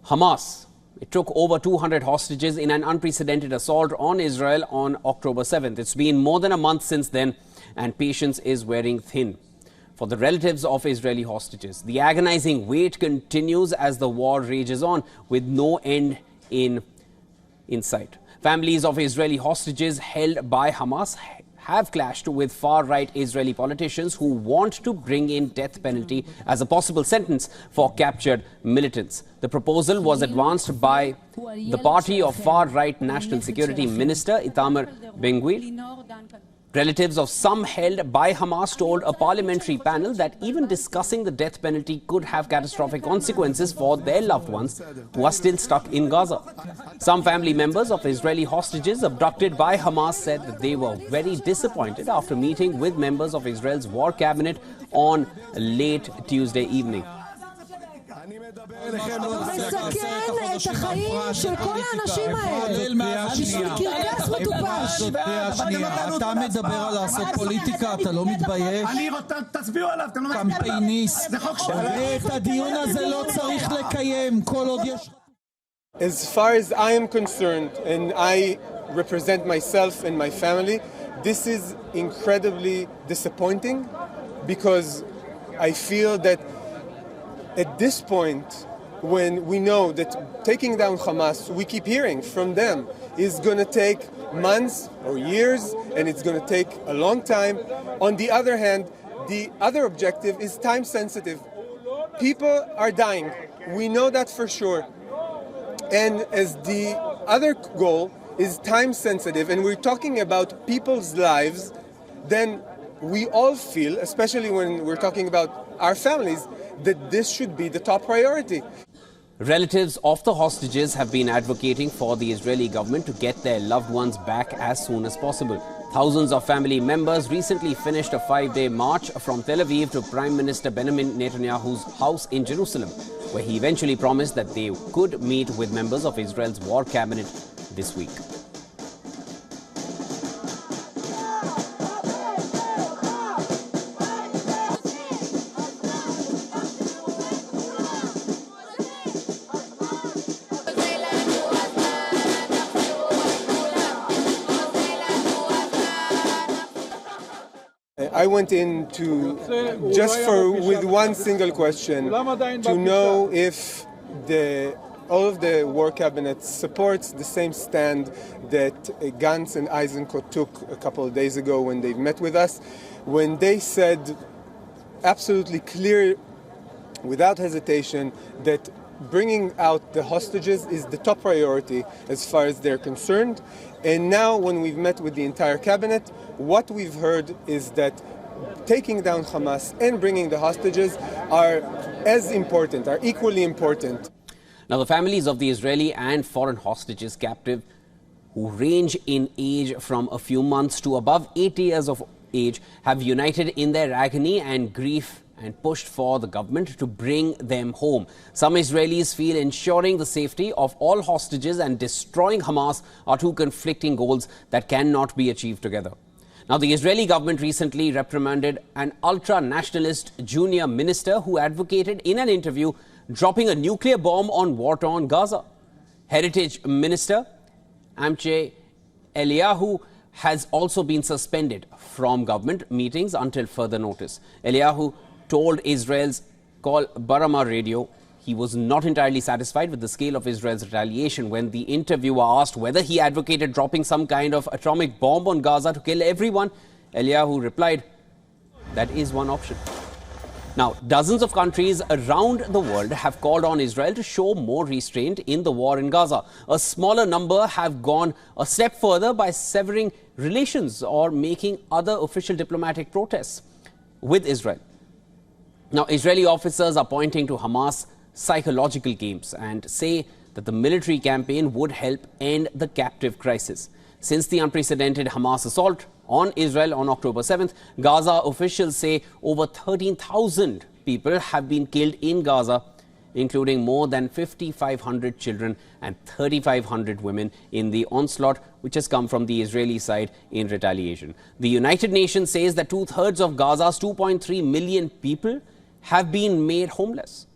Hamas, it took over 200 hostages in an unprecedented assault on Israel on October 7th. It's been more than a month since then, and patience is wearing thin for the relatives of Israeli hostages. The agonizing wait continues as the war rages on, with no end in sight. Families of Israeli hostages held by Hamas have clashed with far-right Israeli politicians who want to bring in death penalty as a possible sentence for captured militants. The proposal was advanced by the party of far-right National Security Minister Itamar Ben-Gvir. Relatives of some held by Hamas told a parliamentary panel that even discussing the death penalty could have catastrophic consequences for their loved ones who are still stuck in Gaza. Some family members of Israeli hostages abducted by Hamas said that they were very disappointed after meeting with members of Israel's war cabinet on late Tuesday evening. אתה מדבר על לעשות פוליטיקה, אתה לא מתבייש? קמפייניסט. את הדיון הזה לא צריך לקיים כל עוד יש... As far as I am concerned, and I represent myself and my family, this is incredibly disappointing because I feel that at this point, when we know that taking down Hamas, we keep hearing from them, is going to take months or years, and it's going to take a long time. On the other hand, the other objective is time sensitive. People are dying. We know that for sure. And as the other goal is time sensitive, and we're talking about people's lives, then we all feel, especially when we're talking about our families, that this should be the top priority. Relatives of the hostages have been advocating for the Israeli government to get their loved ones back as soon as possible. Thousands of family members recently finished a 5-day march from Tel Aviv to Prime Minister Benjamin Netanyahu's house in Jerusalem, where he eventually promised that they could meet with members of Israel's war cabinet this week. I went in with one single question, to know if all of the war cabinet supports the same stand that Gantz and Eisenkot took a couple of days ago when they met with us, when they said absolutely clear, without hesitation, that bringing out the hostages is the top priority as far as they're concerned. And now when we've met with the entire cabinet, what we've heard is that taking down Hamas and bringing the hostages are as important, are equally important. Now, the families of the Israeli and foreign hostages captive, who range in age from a few months to above 80 years of age, have united in their agony and grief and pushed for the government to bring them home. Some Israelis feel ensuring the safety of all hostages and destroying Hamas are two conflicting goals that cannot be achieved together. Now, the Israeli government recently reprimanded an ultra-nationalist junior minister who advocated in an interview dropping a nuclear bomb on war-torn Gaza. Heritage Minister Amche Eliyahu has also been suspended from government meetings until further notice. Eliyahu told Israel's Kol Barama radio he was not entirely satisfied with the scale of Israel's retaliation. When the interviewer asked whether he advocated dropping some kind of atomic bomb on Gaza to kill everyone, Eliyahu replied, "That is one option." Now, dozens of countries around the world have called on Israel to show more restraint in the war in Gaza. A smaller number have gone a step further by severing relations or making other official diplomatic protests with Israel. Now, Israeli officers are pointing to Hamas' psychological games and say that the military campaign would help end the captive crisis. Since the unprecedented Hamas assault on Israel on October 7th, Gaza officials say over 13,000 people have been killed in Gaza, including more than 5,500 children and 3,500 women in the onslaught, which has come from the Israeli side in retaliation. The United Nations says that 2/3 of Gaza's 2.3 million people have been made homeless.